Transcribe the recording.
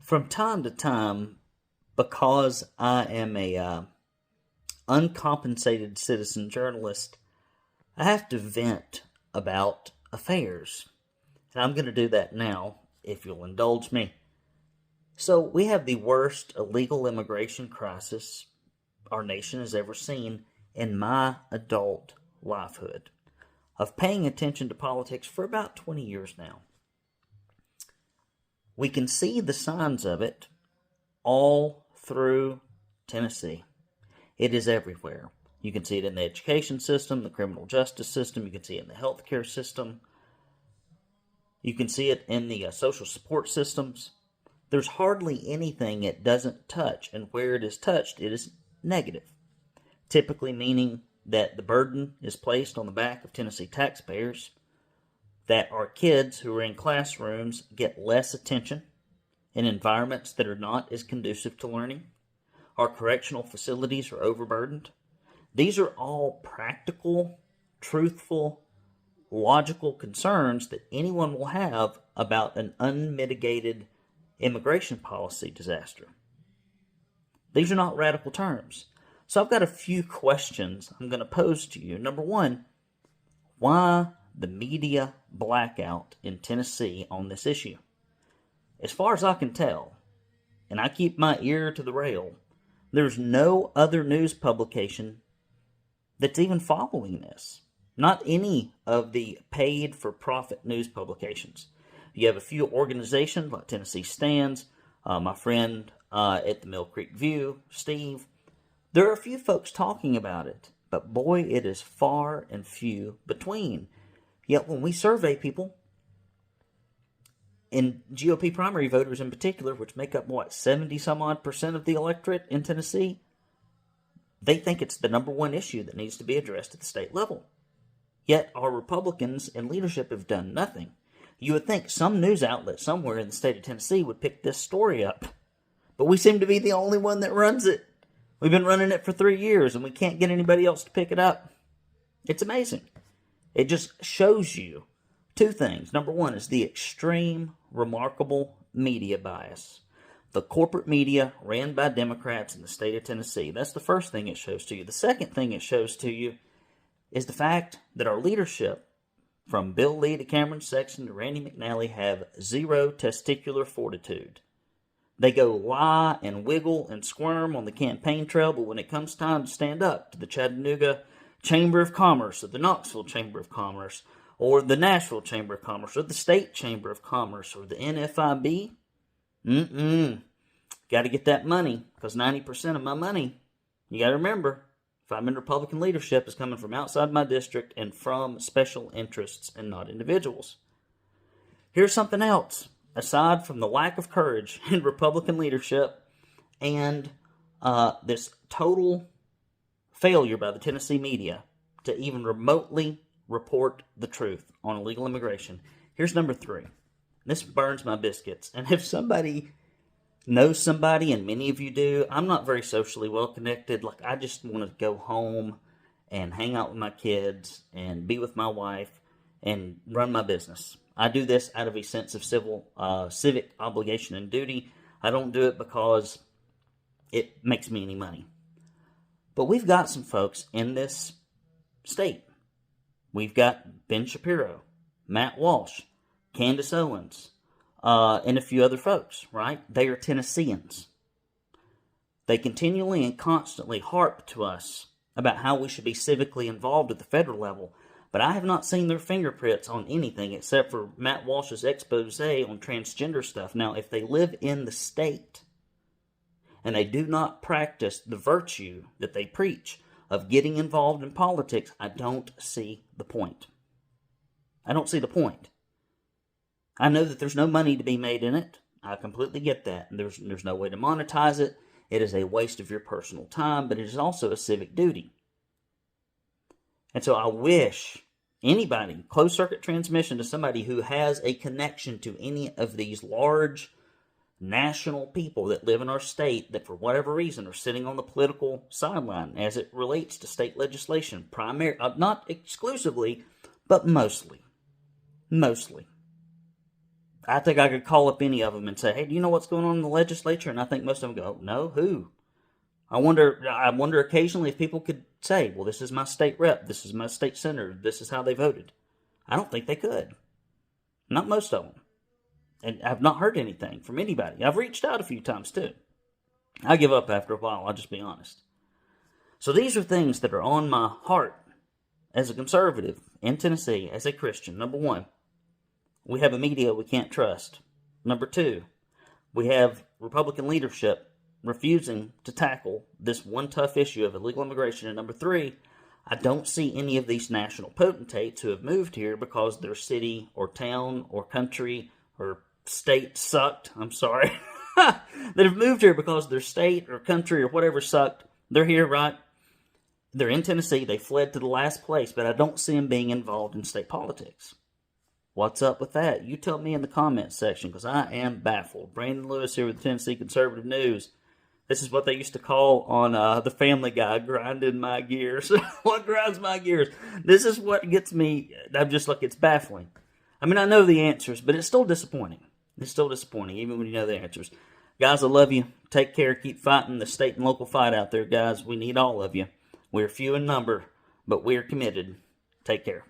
From time to time, because I am a uncompensated citizen journalist, I have to vent about affairs. And I'm going to do that now, if you'll indulge me. So, we have the worst illegal immigration crisis our nation has ever seen in my adult lifehood of paying attention to politics for about 20 years now. We can see the signs of it all through Tennessee. It is everywhere. You can see it in the education system, the criminal justice system. You can see it in the healthcare system. You can see it in the social support systems. There's hardly anything it doesn't touch, and where it is touched, it is negative. Typically meaning that the burden is placed on the back of Tennessee taxpayers, that our kids who are in classrooms get less attention in environments that are not as conducive to learning. Our correctional facilities are overburdened. These are all practical, truthful, logical concerns that anyone will have about an unmitigated immigration policy disaster. These are not radical terms. So I've got a few questions I'm going to pose to you. Number one, why the media blackout in Tennessee on this issue? As far as I can tell, and I keep my ear to the rail, there's no other news publication that's even following this. Not any of the paid-for-profit news publications. You have a few organizations like Tennessee Stands, my friend at the Mill Creek View, Steve. There are a few folks talking about it, but boy, it is far and few between. Yet when we survey people, and GOP primary voters in particular, which make up, 70-some-odd% of the electorate in Tennessee, they think it's the number one issue that needs to be addressed at the state level. Yet our Republicans in leadership have done nothing. You would think some news outlet somewhere in the state of Tennessee would pick this story up, but we seem to be the only one that runs it. We've been running it for 3 years, and we can't get anybody else to pick it up. It's amazing. It just shows you two things. Number one is the extreme, remarkable media bias. The corporate media ran by Democrats in the state of Tennessee. That's the first thing it shows to you. The second thing it shows to you is the fact that our leadership, from Bill Lee to Cameron Sexton to Randy McNally, have zero testicular fortitude. They go lie and wiggle and squirm on the campaign trail, but when it comes time to stand up to the Chattanooga Chamber of Commerce, or the Knoxville Chamber of Commerce, or the Nashville Chamber of Commerce, or the State Chamber of Commerce, or the NFIB, got to get that money, because 90% of my money, you got to remember, if I'm in Republican leadership, is coming from outside my district and from special interests and not individuals. Here's something else. Aside from the lack of courage in Republican leadership and this total failure by the Tennessee media to even remotely report the truth on illegal immigration, here's number three. This burns my biscuits. And if somebody knows somebody, and many of you do, I'm not very socially well connected. Like, I just want to go home and hang out with my kids and be with my wife and run my business. I do this out of a sense of civic obligation and duty. I don't do it because it makes me any money. But we've got some folks in this state. We've got Ben Shapiro, Matt Walsh, Candace Owens, and a few other folks, right? They are Tennesseans. They continually and constantly harp to us about how we should be civically involved at the federal level. But I have not seen their fingerprints on anything except for Matt Walsh's expose on transgender stuff. Now, if they live in the state and they do not practice the virtue that they preach of getting involved in politics, I don't see the point. I don't see the point. I know that there's no money to be made in it. I completely get that. There's no way to monetize it. It is a waste of your personal time, but it is also a civic duty. And so I wish anybody, closed circuit transmission to somebody who has a connection to any of these large national people that live in our state that for whatever reason are sitting on the political sideline as it relates to state legislation, not exclusively, but mostly. I think I could call up any of them and say, hey, do you know what's going on in the legislature? And I think most of them go, no, who? I wonder occasionally if people could say, well, this is my state rep, this is my state senator, this is how they voted. I don't think they could. Not most of them. And I've not heard anything from anybody. I've reached out a few times too. I give up after a while, I'll just be honest. So these are things that are on my heart as a conservative in Tennessee, as a Christian. Number one, we have a media we can't trust. Number two, we have Republican leadership refusing to tackle this one tough issue of illegal immigration. And number three, I don't see any of these national potentates who have moved here because their city or town or country or state sucked. I'm sorry. That have moved here because their state or country or whatever sucked. They're here, right? They're in Tennessee. They fled to the last place, but I don't see them being involved in state politics. What's up with that? You tell me in the comments section, because I am baffled. Brandon Lewis here with the Tennessee Conservative News. This is what they used to call on the Family Guy, grinding my gears. What grinds my gears? This is what gets me. I'm just like, it's baffling. I mean, I know the answers, but it's still disappointing. It's still disappointing, even when you know the answers. Guys, I love you. Take care. Keep fighting the state and local fight out there, guys. We need all of you. We're few in number, but we're committed. Take care.